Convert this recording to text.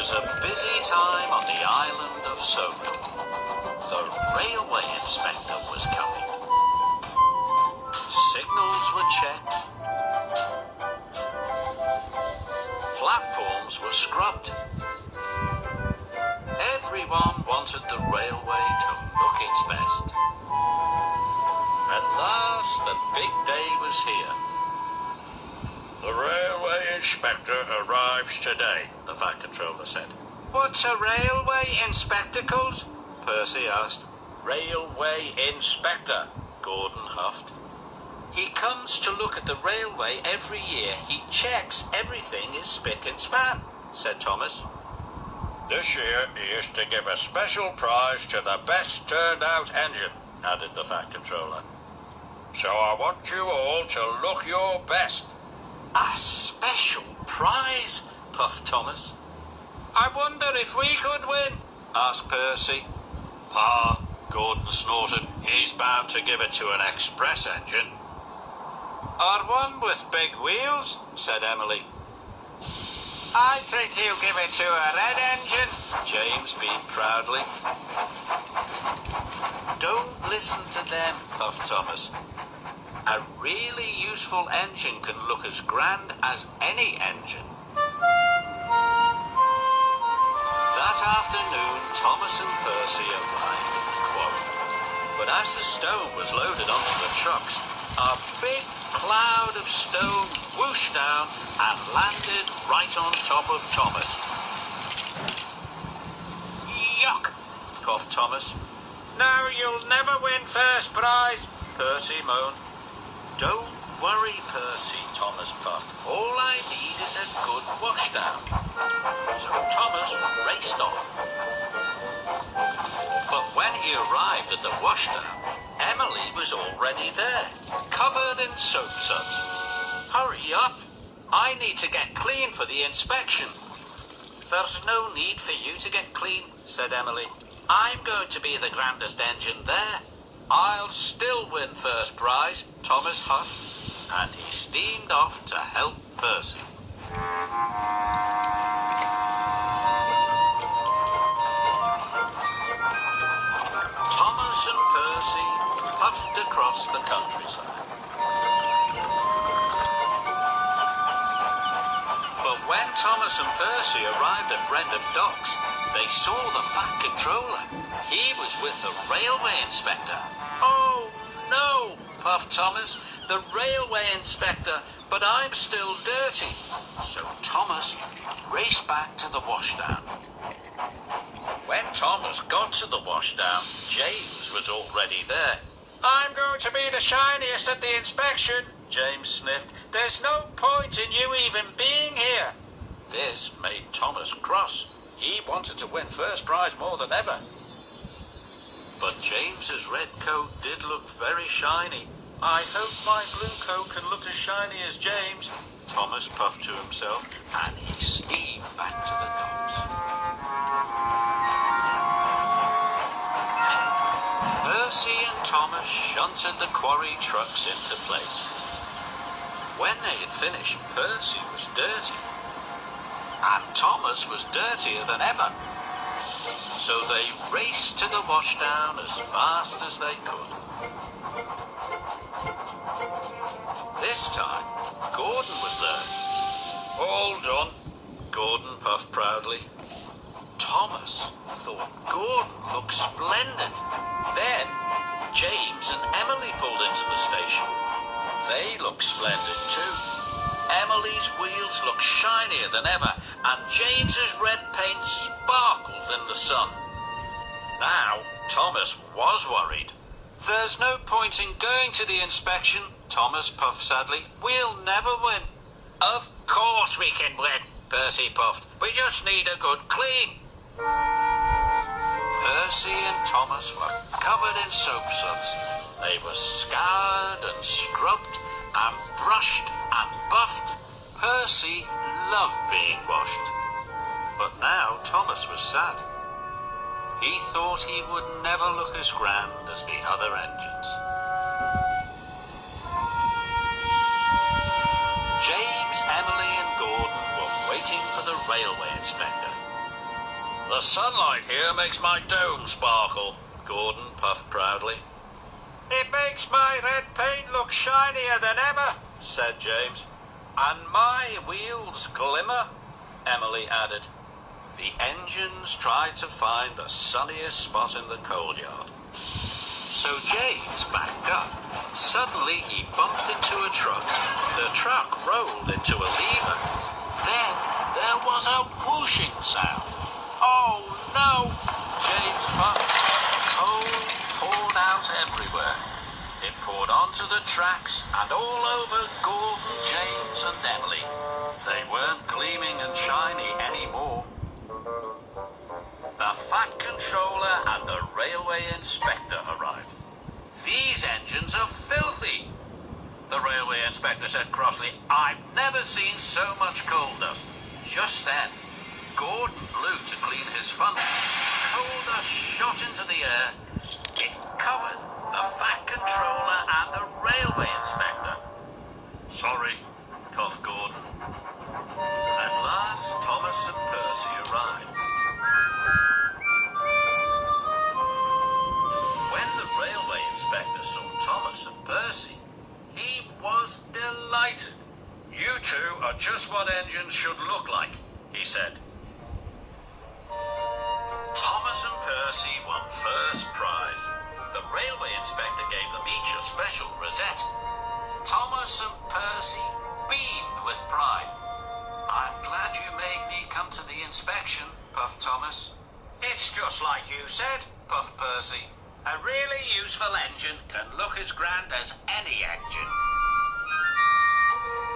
was a busy time on the island of Soho. The railway inspector was coming. Signals were checked. Platforms were scrubbed. Everyone wanted the railway to look its best. At last, the big day was here. The railway inspector arrives today, the Fat Controller said. What's a railway inspectacles? Percy asked. Railway inspector, Gordon huffed. He comes to look at the railway every year. He checks everything is spick and span, said Thomas. This year he is to give a special prize to the best turned out engine, added the Fat Controller. So I want you all to look your best. A special prize, puffed Thomas. I wonder if we could win, asked Percy. Pa, Gordon snorted, he's bound to give it to an express engine. Or one with big wheels, said Emily. I think he'll give it to a red engine, James beamed proudly. Don't listen to them, puffed Thomas. A really useful engine can look as grand as any engine. That afternoon, Thomas and Percy arrived at the quarry. But as the stone was loaded onto the trucks, a big cloud of stone whooshed down and landed right on top of Thomas. Yuck, coughed Thomas. Now you'll never win first prize, Percy moaned. Don't worry, Percy, Thomas puffed. All I need is a good washdown. So Thomas raced off. But when he arrived at the washdown, Emily was already there, covered in soap suds. Hurry up! I need to get clean for the inspection. There's no need for you to get clean, said Emily. I'm going to be the grandest engine there. I'll still win first prize, Thomas huffed, and he steamed off to help Percy. Thomas and Percy puffed across the countryside. But when Thomas and Percy arrived at Brendam Docks, they saw the Fat Controller. He was with the railway inspector. Oh, no, puffed Thomas. The railway inspector, but I'm still dirty. So Thomas raced back to the washdown. When Thomas got to the washdown, James was already there. I'm going to be the shiniest at the inspection, James sniffed. There's no point in you even being here. This made Thomas cross. He wanted to win first prize more than ever. But James's red coat did look very shiny. I hope my blue coat can look as shiny as James, Thomas puffed to himself, and he steamed back to the docks. Percy and Thomas shunted the quarry trucks into place. When they had finished, Percy was dirty, and Thomas was dirtier than ever. So they raced to the washdown as fast as they could. This time, Gordon was there. All done, Gordon puffed proudly. Thomas thought Gordon looked splendid. Then, James and Emily pulled into the station. They looked splendid too. Emily's wheels looked shinier than ever, and James's red paint sparkled in the sun. Now, Thomas was worried. There's no point in going to the inspection, Thomas puffed sadly. We'll never win. Of course we can win, Percy puffed. We just need a good clean. Percy and Thomas were covered in soap suds. They were scoured and scrubbed and brushed and buffed. Percy loved being washed. But now Thomas was sad. He thought he would never look as grand as the other engines. James, Emily and Gordon were waiting for the railway inspector. The sunlight here makes my dome sparkle, Gordon puffed proudly. It makes my red paint look shinier than ever, said James. And my wheels glimmer, Emily added. The engines tried to find the sunniest spot in the coal yard. So James backed up. Suddenly he bumped into a truck. The truck rolled into a lever. Then there was a whooshing sound. Oh no! James puffed. Coal poured out everywhere. It poured onto the tracks and all over Gordon, James and Emily. They weren't gleaming and shiny anymore. The Fat Controller and the Railway Inspector arrived. These engines are filthy, the Railway Inspector said crossly. I've never seen so much coal dust. Just then, Gordon blew to clean his funnel. Coal dust shot into the air. It covered the Fat Controller and the Railway Inspector. Sorry, coughed Gordon. At last, Thomas and Percy arrived. When the Railway Inspector saw Thomas and Percy, he was delighted. You two are just what engines should look like, he said. Thomas and Percy won first prize. The Railway Inspector gave them each a special rosette. Thomas and Percy beamed with pride. I'm glad you made me come to the inspection, puffed Thomas. It's just like you said, puffed Percy. A really useful engine can look as grand as any engine.